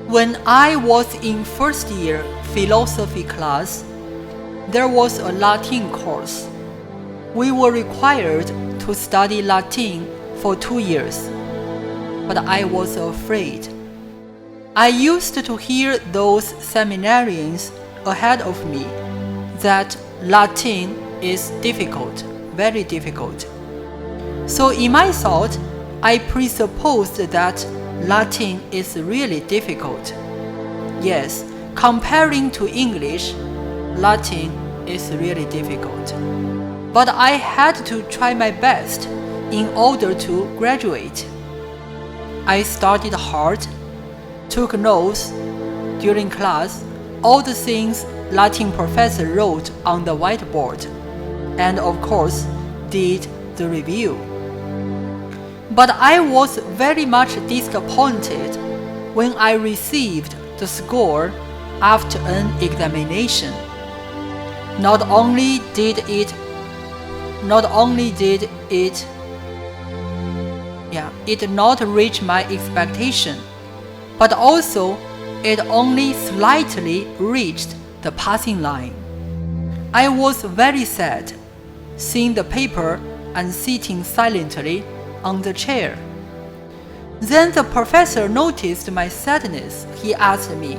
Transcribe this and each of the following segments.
When I was in first year philosophy class, there was a Latin course. We were required to study Latin for 2 years, but I was afraid. I used to hear those seminarians ahead of me that Latin is difficult, very difficult. So in my thought, I presupposed that Latin is really difficult. Yes, comparing to English, Latin is really difficult. But I had to try my best in order to graduate. I studied hard, took notes during class, all the things Latin professor wrote on the whiteboard, and of course, did the review. But I was very much disappointed when I received the score after an examination. Not only did it not reach my expectation, but also it only slightly reached the passing line. I was very sad, seeing the paper and sitting silently on the chair. Then the professor noticed my sadness. He asked me,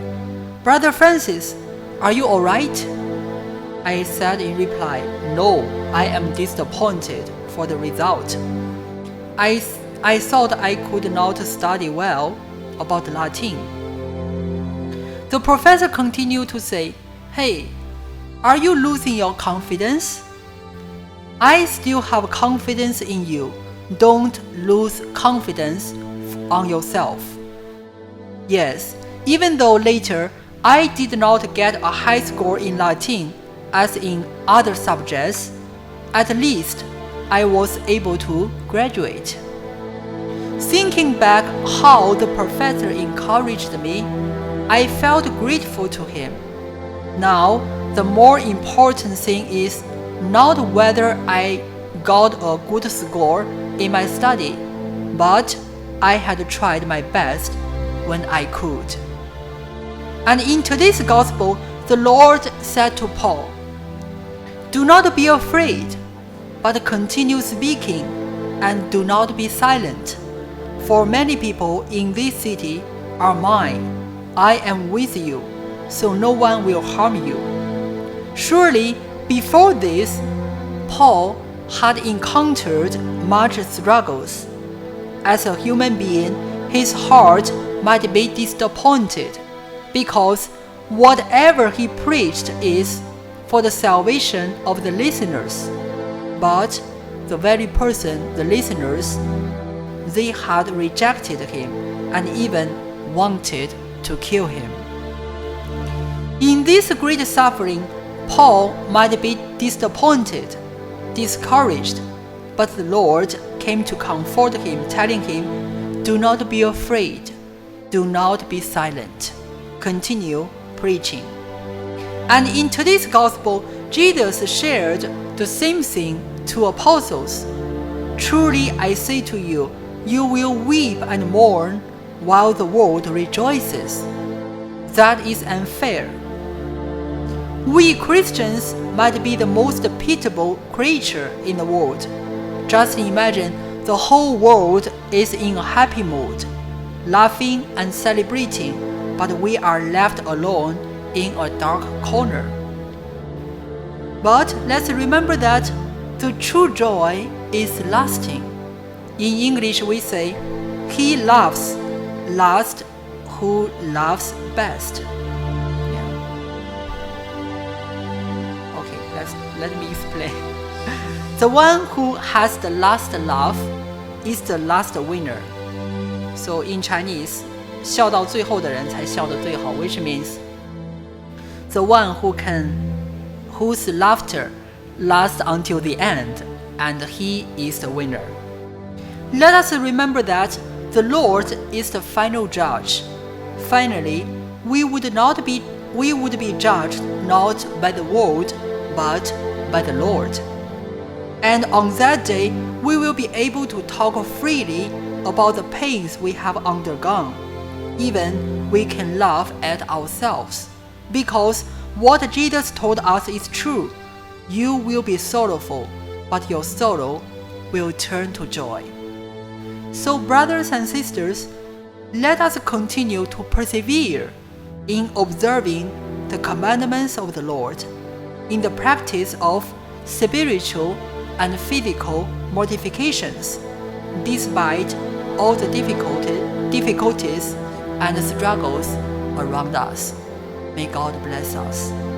"Brother Francis, are you all right?" I said in reply, "No, I am disappointed for the result. I thought I could not study well about Latin." The professor continued to say, "Hey, are you losing your confidence? I still have confidence in you. Don't lose confidence on yourself." Yes, even though later I did not get a high score in Latin as in other subjects, at least I was able to graduate. Thinking back how the professor encouraged me, I felt grateful to him. Now, the more important thing is not whether I got a good score in my study, but I had tried my best when I could. And in today's gospel, the Lord said to Paul, "Do not be afraid, but continue speaking, and do not be silent. For many people in this city are mine. I am with you, so no one will harm you." Surely, before this, Paul had encountered much struggles. As a human being, his heart might be disappointed because whatever he preached is for the salvation of the listeners. But the very person, the listeners, they had rejected him and even wanted to kill him. In this great suffering, Paul might be disappointed, discouraged, but the Lord came to comfort him, telling him, "Do not be afraid, do not be silent, continue preaching." And in today's gospel, Jesus shared the same thing to apostles. "Truly I say to you, you will weep and mourn while the world rejoices." That is unfair. We Christians might be the most pitiable creature in the world. Just imagine the whole world is in a happy mood, laughing and celebrating, but we are left alone in a dark corner. But let's remember that the true joy is lasting. In English we say, "He loves last who loves best." Let me explain. The one who has the last laugh is the last winner. So in Chinese, 笑到最后的人才笑得最好 which means the one whose laughter lasts until the end, and he is the winner. Let us remember that the Lord is the final judge. Finally, we would be judged not by the world, but by the Lord. And on that day, we will be able to talk freely about the pains we have undergone. even we can laugh at ourselves, because what Jesus told us is true. You will be sorrowful, but your sorrow will turn to joy. So, brothers and sisters, let us continue to persevere in observing the commandments of the Lord, in the practice of spiritual and physical mortifications, despite all the difficulties and struggles around us. May God bless us.